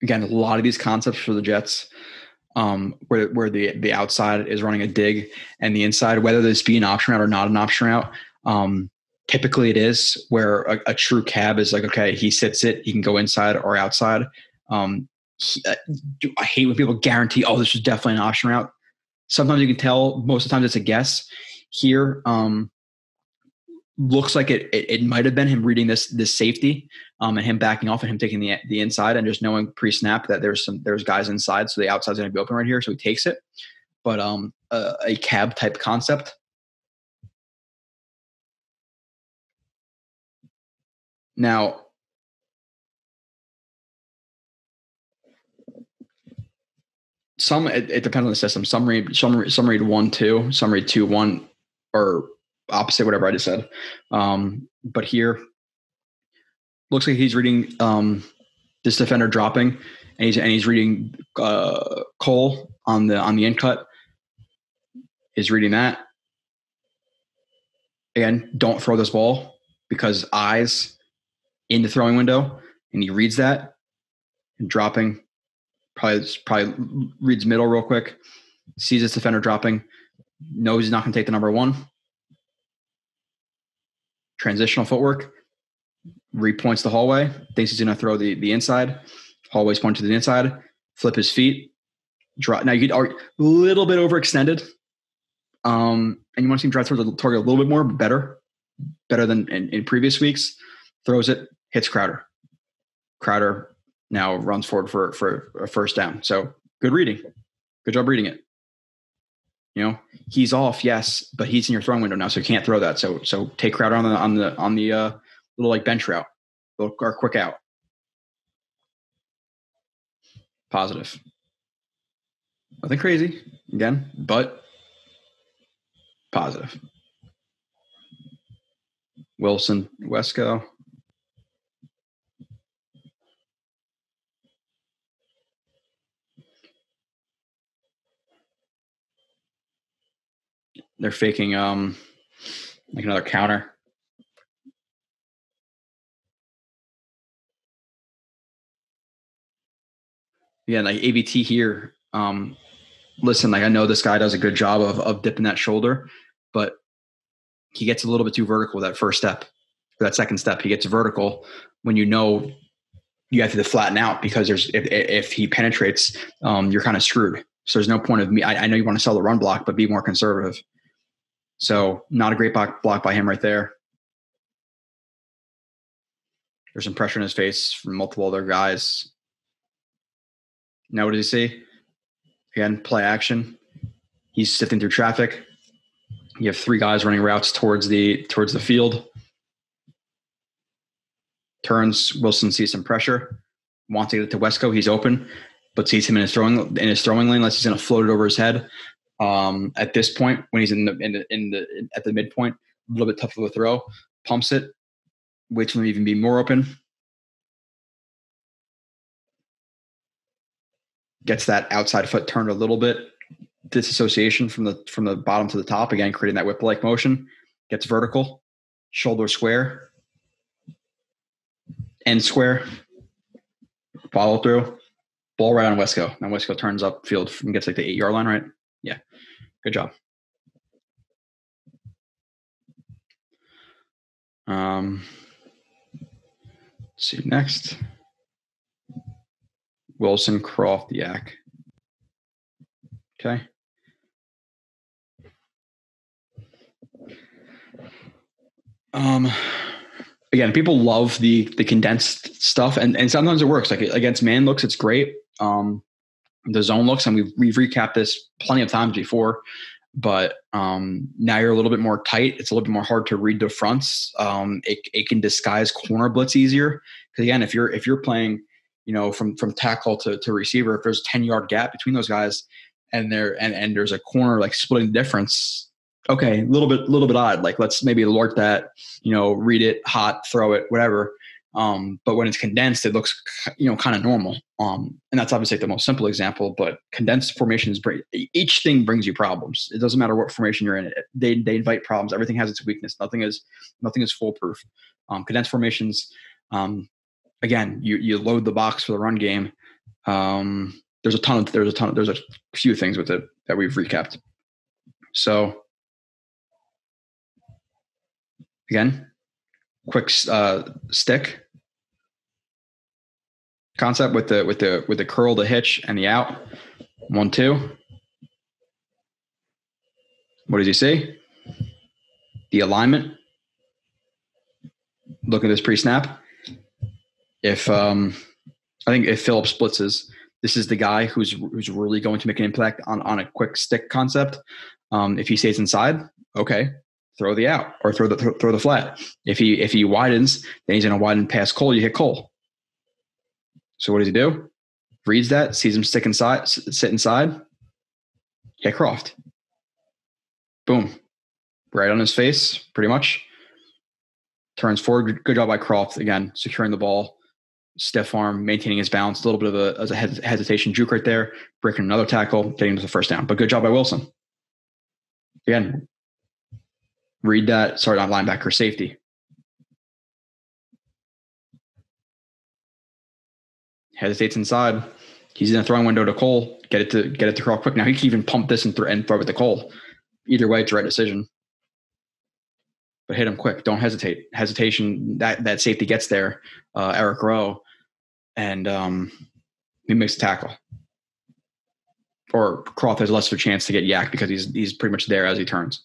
again, a lot of these concepts for the Jets, where the outside is running a dig and the inside, whether this be an option route or not an option route, typically it is, where a true cab is like, okay, he sits it, he can go inside or outside. I hate when people guarantee, oh, this is definitely an option route. Sometimes you can tell, most of the time it's a guess. Here, looks like it might have been him reading this safety, and him backing off and him taking the inside and just knowing pre-snap that there's guys inside, so the outside's going to be open right here, so he takes it. But a cab type concept. Now, it depends on the system. Some read 1-2, some read 2-1, or opposite, whatever I just said. But here, looks like he's reading this defender dropping, and he's reading Cole on the in cut. Is reading that. Again, don't throw this ball, because eyes in the throwing window, and he reads that and dropping. Probably reads middle real quick, sees this defender dropping, knows he's not going to take the number 1. Transitional footwork, repoints the hallway, thinks he's going to throw the inside. Hallway's pointing to the inside, flip his feet, drop. Now you get a little bit overextended, and you want to see him drive towards the target a little bit more, better than in previous weeks. Throws it, hits Crowder. Crowder now runs forward for a first down. So good reading. Good job reading it. He's off, yes, but he's in your throwing window now, so you can't throw that. So take Crowder on the little like bench route, or quick out. Positive. Nothing crazy again, but positive. Wilson, Wesco. They're faking like another counter. Yeah, like ABT here. Listen, like I know this guy does a good job of dipping that shoulder, but he gets a little bit too vertical with that first step. For that second step, he gets vertical when you have to flatten out, because if he penetrates, you're kind of screwed. So there's no point of me. I know you want to sell the run block, but be more conservative. So not a great block by him right there. There's some pressure in his face from multiple other guys. Now what does he see? Again, play action. He's sifting through traffic. You have 3 guys running routes towards the field. Turns. Wilson sees some pressure. Wants to get it to Wesco. He's open, but sees him in his throwing lane. Unless he's going to float it over his head. At this point, when he's at the midpoint, a little bit tough of a throw. Pumps it. Waits for him to even be more open. Gets that outside foot turned a little bit. Disassociation from the bottom to the top, again creating that whip-like motion. Gets vertical, shoulder square, end square, follow through, ball right on Wesco. Now Wesco turns up field and gets like the 8-yard line, right? Yeah, good job. Let's see next. Wilson, Croft, Yak. Okay. Again, people love the condensed stuff, and sometimes it works. Like against man looks, it's great. The zone looks, and we've recapped this plenty of times before, but now you're a little bit more tight. It's a little bit more hard to read the fronts. It can disguise corner blitz easier, because again, if you're playing, from tackle to receiver, if there's a 10-yard gap between those guys, and there's a corner like splitting the difference. Okay, a little bit odd. Like let's maybe alert that, read it, hot, throw it, whatever. But when it's condensed, it looks, kind of normal. And that's obviously the most simple example, but condensed formations each thing brings you problems. It doesn't matter what formation you're in. They invite problems. Everything has its weakness. Nothing is foolproof. Condensed formations, again, you load the box for the run game. There's a few things with it that we've recapped. So again, quick stick concept with the curl, the hitch, and the out. 1-2. What does he see? The alignment. Look at this pre-snap. If I think if Phillips blitzes, this is the guy who's really going to make an impact on a quick stick concept. If he stays inside, okay, throw the out or throw the flat. If he widens, then he's going to widen past Cole. You hit Cole. So what does he do? Reads that, sees him sit inside, hit Croft. Boom. Right on his face, pretty much. Turns forward. Good job by Croft. Again, securing the ball. Stiff arm, maintaining his balance. A little bit of a hesitation juke right there. Breaking another tackle, getting to the first down. But good job by Wilson. Again, read that. Sorry, not linebacker, safety. Hesitates inside. He's in a throwing window to Cole. Get it to Croft quick. Now he can even pump this and throw it to Cole. Either way, it's the right decision. But hit him quick. Don't hesitate. Hesitation, that safety gets there, Eric Rowe, and he makes a tackle. Or Croft has less of a chance to get yacked because he's pretty much there as he turns.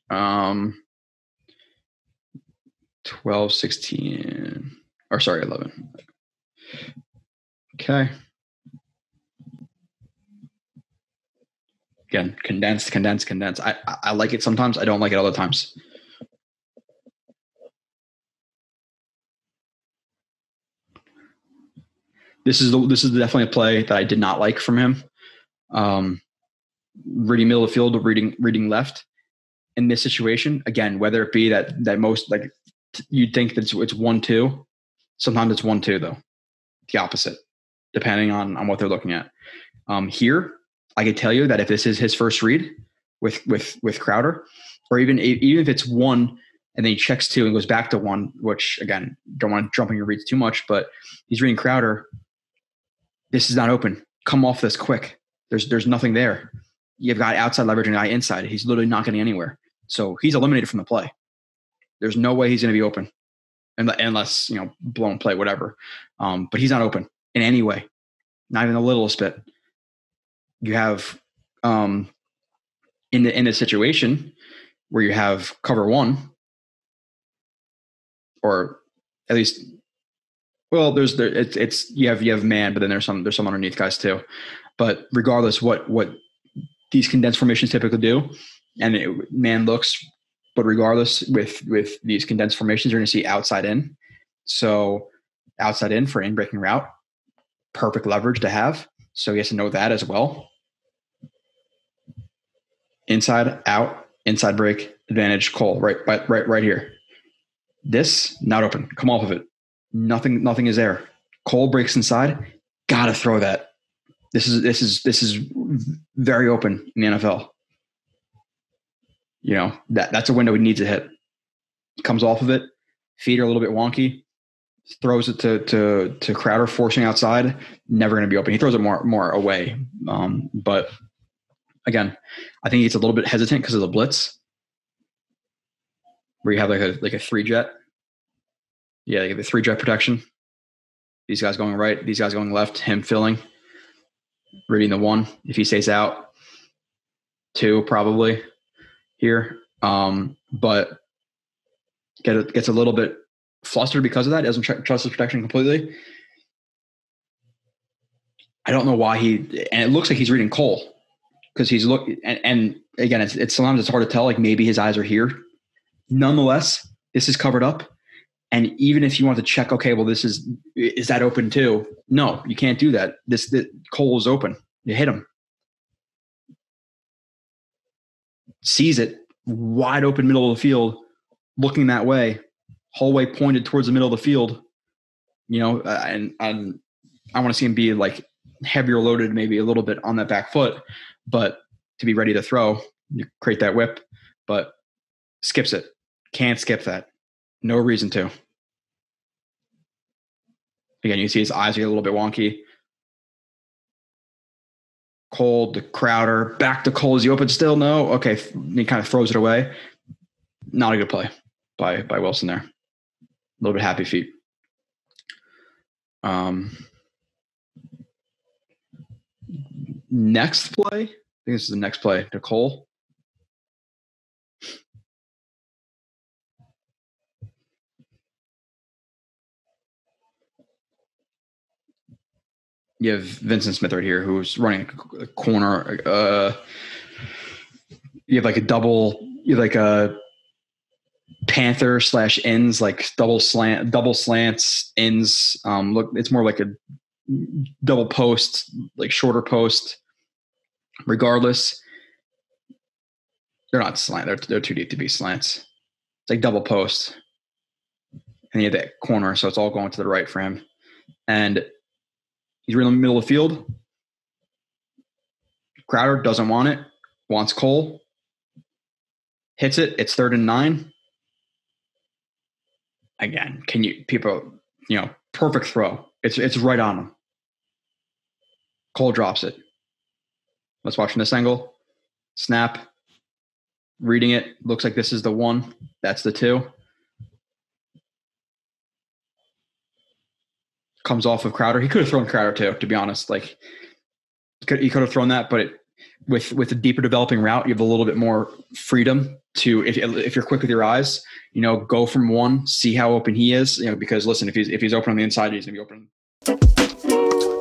12, 16, or sorry, 11. Okay. Again, condense. I like it sometimes. I don't like it other times. This is definitely a play that I did not like from him. Reading middle of the field, reading left. In this situation, again, whether it be that most like you'd think that it's 1-2, sometimes it's 1-2 though. The opposite, depending on what they're looking at. Here, I could tell you that if this is his first read with Crowder, or even if it's 1 and then he checks 2 and goes back to 1, which again, don't want to jump on your reads too much, but he's reading Crowder. This is not open. Come off this quick. There's nothing there. You've got outside leverage and a guy inside. He's literally not getting anywhere. So he's eliminated from the play. There's no way he's going to be open unless, blown play, whatever. But he's not open in any way, not even the littlest bit. You have in the situation where you have cover 1, or at least, well, you have man, but then there's some underneath guys too. But regardless, what these condensed formations typically do, and man looks, but regardless, with these condensed formations, you're going to see outside in. So outside in for in-breaking route, perfect leverage to have. So he has to know that as well. Inside, out, inside break, advantage, Cole, right here. This, not open. Come off of it. Nothing is there. Cole breaks inside. Gotta throw that. This is very open in the NFL. That's a window he needs to hit. Comes off of it. Feet are a little bit wonky. Throws it to Crowder, forcing outside. Never going to be open. He throws it more away. But again, I think he's a little bit hesitant because of the blitz, where you have like a 3-jet. Yeah, like the 3-jet protection. These guys going right, these guys going left. Him filling, reading the 1. If he stays out, 2 probably here. But gets a little bit flustered because of that. Doesn't trust his protection completely. I don't know why and it looks like he's reading Cole because he's and again, it's sometimes it's hard to tell. Like maybe his eyes are here. Nonetheless, this is covered up. And even if you want to check, okay, well, is that open too? No, you can't do that. Cole is open. You hit him. Sees it, wide open middle of the field, looking that way, whole way pointed towards the middle of the field. And I want to see him be like heavier loaded, maybe a little bit on that back foot, but to be ready to throw, you create that whip, but skips it. Can't skip that. No reason to. Again, you see his eyes are a little bit wonky. Cole to Crowder, back to Cole. Is he open still? No. Okay. He kind of throws it away. Not a good play by Wilson there. A little bit happy feet. Next play. I think this is the next play to Cole. You have Vincent Smith right here, who's running a corner. You have like a double. You have like a Panther / ends, like double slants ends. Look, it's more like a double post, like shorter post. Regardless, they're not slant. They're too deep to be slants. It's like double post, and you have that corner, so it's all going to the right for him. And he's in the middle of the field. Crowder doesn't want it. Wants Cole. Hits it. It's 3rd and 9. Again, perfect throw. It's right on him. Cole drops it. Let's watch from this angle. Snap. Reading it. Looks like this is the 1. That's the 2. Comes off of Crowder. He could have thrown Crowder too, to be honest. Like he could have thrown that, but with a deeper developing route, you have a little bit more freedom to, if you're quick with your eyes, go from 1, see how open he is, because listen, if he's open on the inside, he's going to be open.